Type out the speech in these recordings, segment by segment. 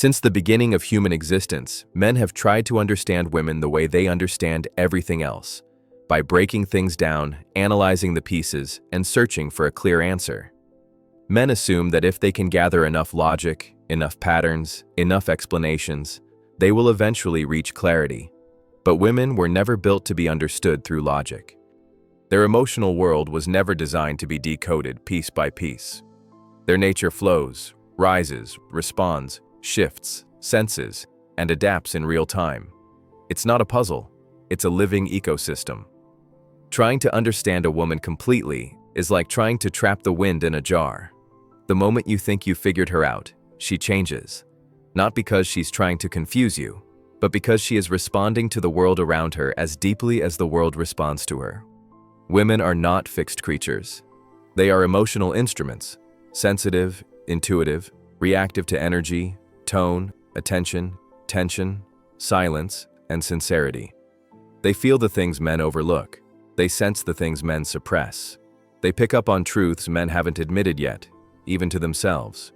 Since the beginning of human existence, men have tried to understand women the way they understand everything else, by breaking things down, analyzing the pieces, and searching for a clear answer. Men assume that if they can gather enough logic, enough patterns, enough explanations, they will eventually reach clarity. But women were never built to be understood through logic. Their emotional world was never designed to be decoded piece by piece. Their nature flows, rises, responds, shifts, senses, and adapts in real time. It's not a puzzle, it's a living ecosystem. Trying to understand a woman completely is like trying to trap the wind in a jar. The moment you think you figured her out, she changes. Not because she's trying to confuse you, but because she is responding to the world around her as deeply as the world responds to her. Women are not fixed creatures. They are emotional instruments, sensitive, intuitive, reactive to energy, tone, attention, tension, silence, and sincerity. They feel the things men overlook. They sense the things men suppress. They pick up on truths men haven't admitted yet, even to themselves.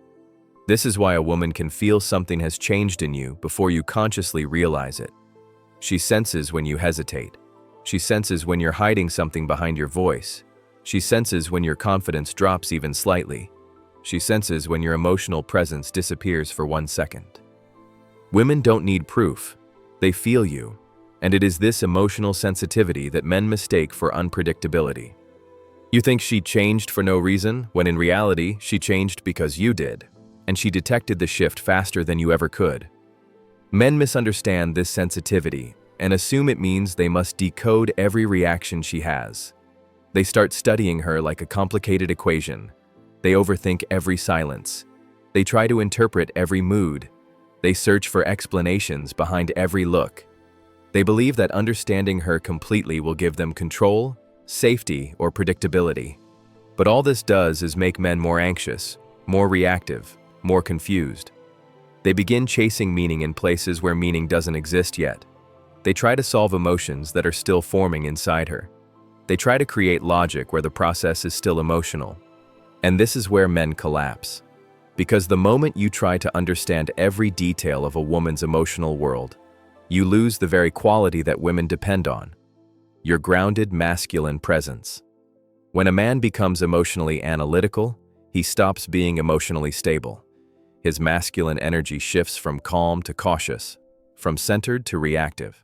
This is why a woman can feel something has changed in you before you consciously realize it. She senses when you hesitate. She senses when you're hiding something behind your voice. She senses when your confidence drops even slightly. She senses when your emotional presence disappears for 1 second. Women don't need proof. They feel you. And it is this emotional sensitivity that men mistake for unpredictability. You think she changed for no reason, when in reality, she changed because you did. And she detected the shift faster than you ever could. Men misunderstand this sensitivity and assume it means they must decode every reaction she has. They start studying her like a complicated equation. They overthink every silence. They try to interpret every mood. They search for explanations behind every look. They believe that understanding her completely will give them control, safety, or predictability. But all this does is make men more anxious, more reactive, more confused. They begin chasing meaning in places where meaning doesn't exist yet. They try to solve emotions that are still forming inside her. They try to create logic where the process is still emotional. And this is where men collapse. Because the moment you try to understand every detail of a woman's emotional world, you lose the very quality that women depend on: your grounded masculine presence. When a man becomes emotionally analytical, he stops being emotionally stable. His masculine energy shifts from calm to cautious, from centered to reactive.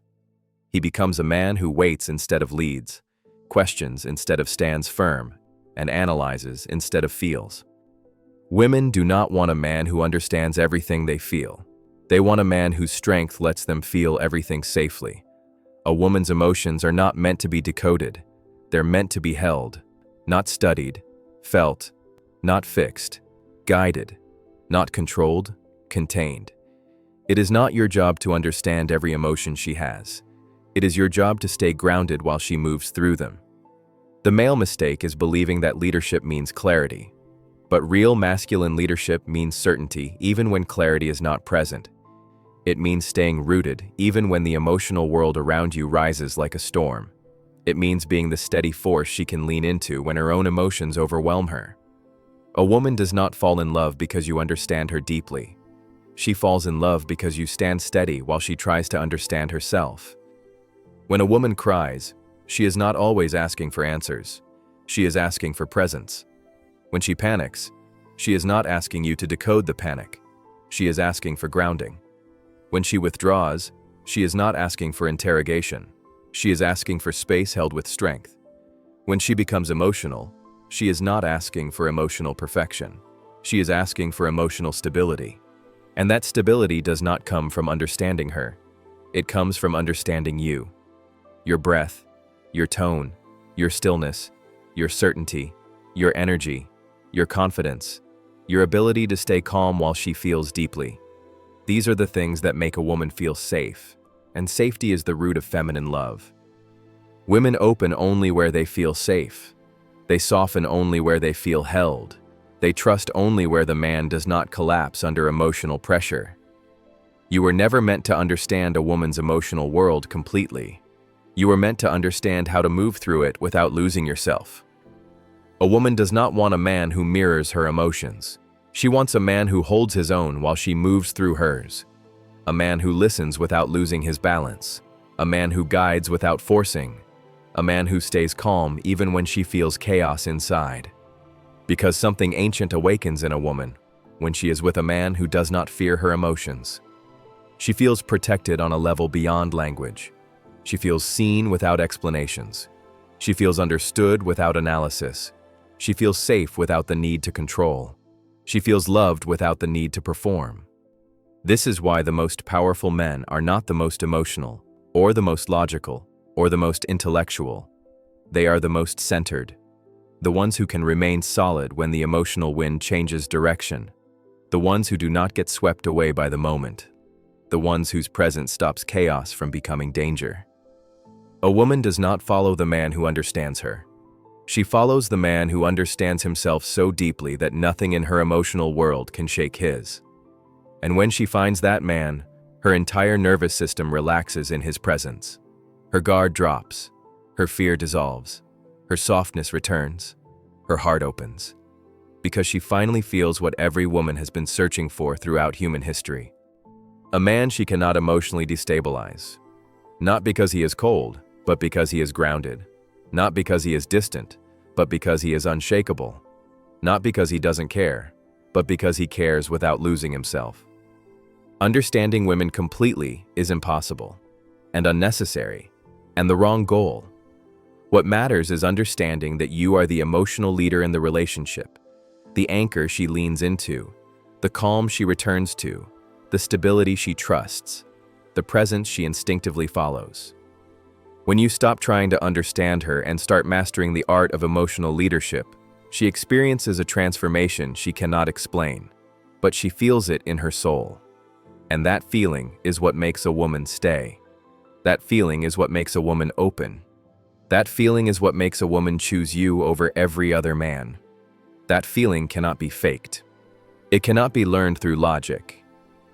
He becomes a man who waits instead of leads, questions instead of stands firm, and analyzes instead of feels. Women do not want a man who understands everything they feel. They want a man whose strength lets them feel everything safely. A woman's emotions are not meant to be decoded. They're meant to be held, not studied, felt, not fixed, guided, not controlled, contained. It is not your job to understand every emotion she has. It is your job to stay grounded while she moves through them. The male mistake is believing that leadership means clarity. But real masculine leadership means certainty even when clarity is not present. It means staying rooted even when the emotional world around you rises like a storm. It means being the steady force she can lean into when her own emotions overwhelm her. A woman does not fall in love because you understand her deeply. She falls in love because you stand steady while she tries to understand herself. When a woman cries, she is not always asking for answers. She is asking for presence. When she panics, she is not asking you to decode the panic. She is asking for grounding. When she withdraws, she is not asking for interrogation. She is asking for space held with strength. When she becomes emotional, she is not asking for emotional perfection. She is asking for emotional stability. And that stability does not come from understanding her. It comes from understanding you. Your breath, your tone, your stillness, your certainty, your energy, your confidence, your ability to stay calm while she feels deeply. These are the things that make a woman feel safe, and safety is the root of feminine love. Women open only where they feel safe. They soften only where they feel held. They trust only where the man does not collapse under emotional pressure. You were never meant to understand a woman's emotional world completely. You were meant to understand how to move through it without losing yourself. A woman does not want a man who mirrors her emotions. She wants a man who holds his own while she moves through hers. A man who listens without losing his balance. A man who guides without forcing. A man who stays calm even when she feels chaos inside. Because something ancient awakens in a woman when she is with a man who does not fear her emotions. She feels protected on a level beyond language. She feels seen without explanations. She feels understood without analysis. She feels safe without the need to control. She feels loved without the need to perform. This is why the most powerful men are not the most emotional, or the most logical, or the most intellectual. They are the most centered. The ones who can remain solid when the emotional wind changes direction. The ones who do not get swept away by the moment. The ones whose presence stops chaos from becoming danger. A woman does not follow the man who understands her. She follows the man who understands himself so deeply that nothing in her emotional world can shake his. And when she finds that man, her entire nervous system relaxes in his presence. Her guard drops. Her fear dissolves. Her softness returns. Her heart opens. Because she finally feels what every woman has been searching for throughout human history. A man she cannot emotionally destabilize. Not because he is cold, but because he is grounded. Not because he is distant, but because he is unshakable. Not because he doesn't care, but because he cares without losing himself. Understanding women completely is impossible, and unnecessary, and the wrong goal. What matters is understanding that you are the emotional leader in the relationship, the anchor she leans into, the calm she returns to, the stability she trusts, the presence she instinctively follows. When you stop trying to understand her and start mastering the art of emotional leadership, she experiences a transformation she cannot explain, but she feels it in her soul. And that feeling is what makes a woman stay. That feeling is what makes a woman open. That feeling is what makes a woman choose you over every other man. That feeling cannot be faked. It cannot be learned through logic.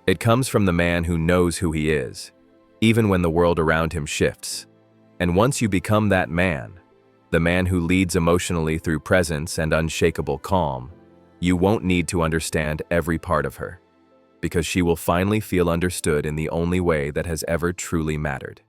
It comes from the man who knows who he is, even when the world around him shifts. And once you become that man, the man who leads emotionally through presence and unshakable calm, you won't need to understand every part of her, because she will finally feel understood in the only way that has ever truly mattered.